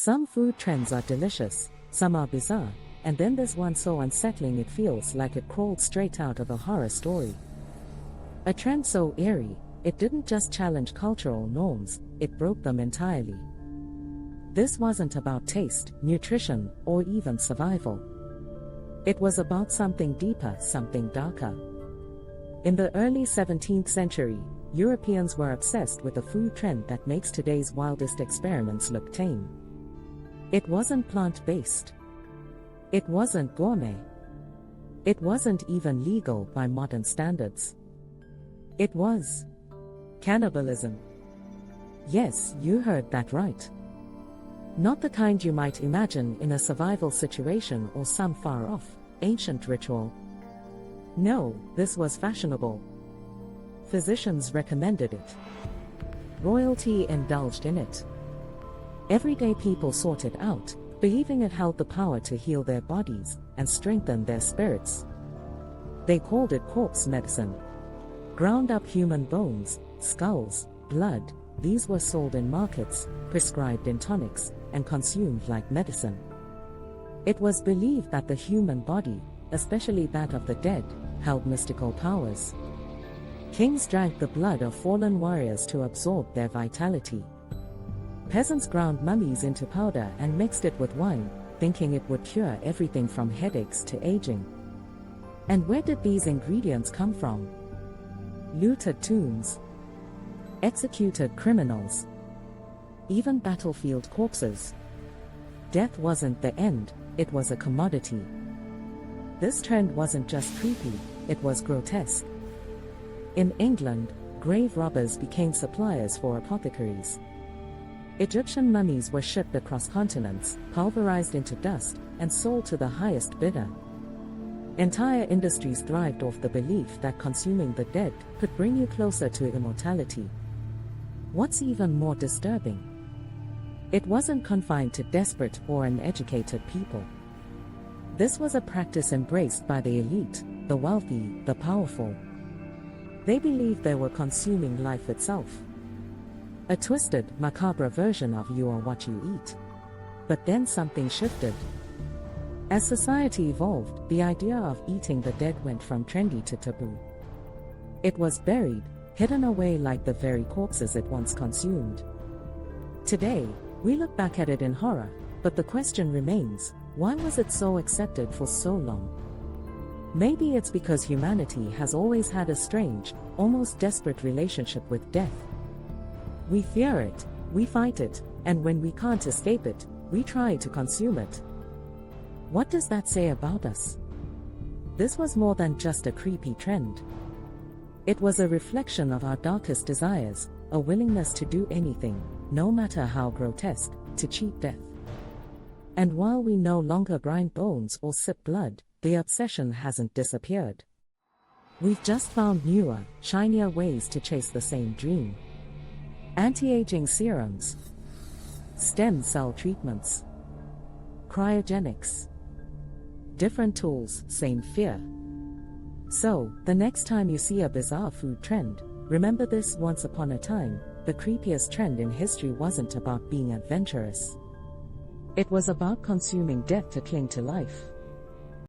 Some food trends are delicious, some are bizarre, and then there's one so unsettling it feels like it crawled straight out of a horror story. A trend so eerie, it didn't just challenge cultural norms, it broke them entirely. This wasn't about taste, nutrition, or even survival. It was about something deeper, something darker. In the early 17th century, Europeans were obsessed with a food trend that makes today's wildest experiments look tame. It wasn't plant-based. It wasn't gourmet. It wasn't even legal by modern standards. It was cannibalism. Yes, you heard that right. Not the kind you might imagine in a survival situation or some far-off, ancient ritual. No, this was fashionable. Physicians recommended it. Royalty indulged in it. Everyday people sought it out, believing it held the power to heal their bodies and strengthen their spirits. They called it corpse medicine. Ground up human bones, skulls, blood, these were sold in markets, prescribed in tonics, and consumed like medicine. It was believed that the human body, especially that of the dead, held mystical powers. Kings drank the blood of fallen warriors to absorb their vitality. Peasants ground mummies into powder and mixed it with wine, thinking it would cure everything from headaches to aging. And where did these ingredients come from? Looted tombs, executed criminals, even battlefield corpses. Death wasn't the end, it was a commodity. This trend wasn't just creepy, it was grotesque. In England, grave robbers became suppliers for apothecaries. Egyptian mummies were shipped across continents, pulverized into dust, and sold to the highest bidder. Entire industries thrived off the belief that consuming the dead could bring you closer to immortality. What's even more disturbing? It wasn't confined to desperate or uneducated people. This was a practice embraced by the elite, the wealthy, the powerful. They believed they were consuming life itself. A twisted, macabre version of you are what you eat. But then something shifted. As society evolved, the idea of eating the dead went from trendy to taboo. It was buried, hidden away like the very corpses it once consumed. Today, we look back at it in horror, but the question remains, why was it so accepted for so long? Maybe it's because humanity has always had a strange, almost desperate relationship with death. We fear it, we fight it, and when we can't escape it, we try to consume it. What does that say about us? This was more than just a creepy trend. It was a reflection of our darkest desires, a willingness to do anything, no matter how grotesque, to cheat death. And while we no longer grind bones or sip blood, the obsession hasn't disappeared. We've just found newer, shinier ways to chase the same dream. Anti-aging serums, stem cell treatments, cryogenics. Different tools, same fear. So, the next time you see a bizarre food trend, remember this: once upon a time, the creepiest trend in history wasn't about being adventurous. It was about consuming death to cling to life.